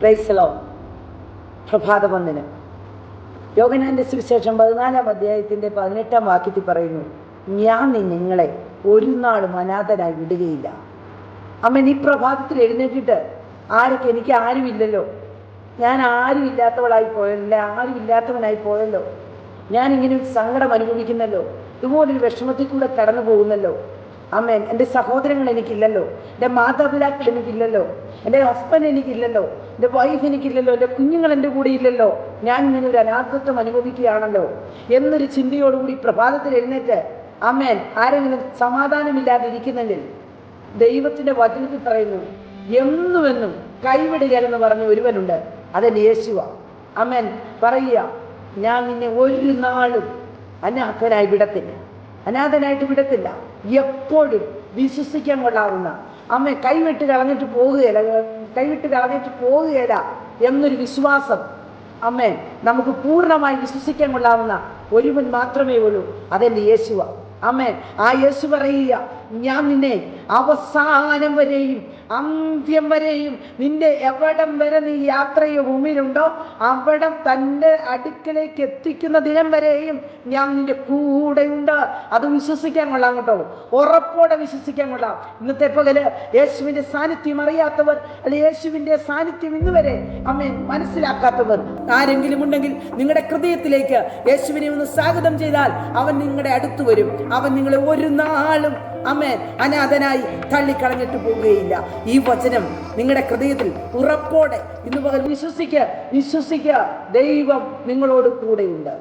Praise the Lord. പ്രഭാതവന്ദനം. യോഹന്നാന്റെ സുവിശേഷം 14-ാം അധ്യായത്തിന്റെ 18-ാം വാക്യത്തിൽ പറയുന്നു, ഞാൻ നിങ്ങളെ ഒരു നാളും അനാഥനായി വിടുകയില്ല. അമ്മ ഈ പ്രഭാതത്തിൽ എഴുന്നേറ്റിട്ട് എനിക്ക് ആരുമില്ലല്ലോ, ഞാൻ ആരും ഇല്ലാത്തവളായി പോയല്ലോ, ആരും ഇല്ലാത്തവനായി പോയല്ലോ, ഞാൻ ഇങ്ങനെ ഒരു സങ്കടം അനുഭവിക്കുന്നല്ലോ, ഇതുപോലൊരു വിഷമത്തിൽ കൂടെ കടന്നു പോകുന്നല്ലോ. അമ്മേൻ, എൻ്റെ സഹോദരങ്ങൾ എനിക്കില്ലല്ലോ, എൻ്റെ മാതാപിതാക്കൾ എനിക്കില്ലല്ലോ, എൻ്റെ ഹസ്ബൻഡ് എനിക്കില്ലല്ലോ, എൻ്റെ വൈഫ് എനിക്കില്ലല്ലോ, എൻ്റെ കുഞ്ഞുങ്ങൾ എൻ്റെ കൂടെ ഇല്ലല്ലോ, ഞാൻ ഇങ്ങനെ ഒരു അനാഥത്വം അനുഭവിക്കുകയാണല്ലോ എന്നൊരു ചിന്തയോടുകൂടി പ്രഭാതത്തിൽ എഴുന്നേറ്റ് അമ്മേൻ ആരെങ്കിലും സമാധാനമില്ലാതിരിക്കുന്നെങ്കിൽ ദൈവത്തിൻ്റെ വചനത്തിൽ പറയുന്നു, എന്നുമെന്നും കൈവിടുകയെന്ന് പറഞ്ഞ ഒരുവനുണ്ട്, അതെൻ്റെ യേശുവ. അമ്മേൻ പറയുക, ഞാൻ നിന്നെ ഒരു നാളും അനാഥനായി വിടത്തില്ല, അനാഥനായിട്ട് വിടത്തില്ല. എപ്പോഴും വിശ്വസിക്കാൻ കൊള്ളാവുന്ന അമ്മ കൈവിട്ട് കളഞ്ഞിട്ട് പോകുകയില്ല എന്നൊരു വിശ്വാസം അമ്മേ നമുക്ക് പൂർണ്ണമായി വിശ്വസിക്കാൻ കൊള്ളാവുന്ന ഒരുവൻ മാത്രമേ ഉള്ളൂ, അതെൻ്റെ യേശുവ. അമ്മേൻ, ആ യേശു പറയുക, ഞാൻ നിന്നെ അവസാനം വരെയും അന്ത്യം വരെയും നിന്റെ എവിടം വരെ നീ യാത്രയോ ഭൂമിയിലുണ്ടോ അവിടം തൻ്റെ അടുക്കലേക്ക് എത്തിക്കുന്ന ദിനം വരെയും ഞാൻ നിന്റെ കൂടെ ഉണ്ട്. അത് വിശ്വസിക്കാൻ കൊള്ളാം കേട്ടോ, ഉറപ്പോടെ വിശ്വസിക്കാൻ കൊള്ളാം. ഇന്നത്തെ പകല് യേശുവിൻ്റെ സാന്നിധ്യം അറിയാത്തവർ, അല്ലെ യേശുവിൻ്റെ സാന്നിധ്യം ഇന്ന് വരെ അമ്മേൻ മനസ്സിലാക്കാത്തവർ ആരെങ്കിലും ഉണ്ടെങ്കിൽ നിങ്ങളുടെ ഹൃദയത്തിലേക്ക് യേശുവിനെ ഒന്ന് സ്വാഗതം ചെയ്താൽ അവൻ നിങ്ങളുടെ അടുത്ത് വരും. അവൻ നിങ്ങളെ ഒരു നാളും അമ്മേൻ അനാഥനായി തള്ളിക്കളഞ്ഞിട്ട് പോവുകയില്ല. ഈ വചനം നിങ്ങളുടെ ഹൃദയത്തിൽ ഉറപ്പോടെ ഇന്ന് പകൽ വിശ്വസിക്കുക. ദൈവം നിങ്ങളോട് കൂടെയുണ്ട്.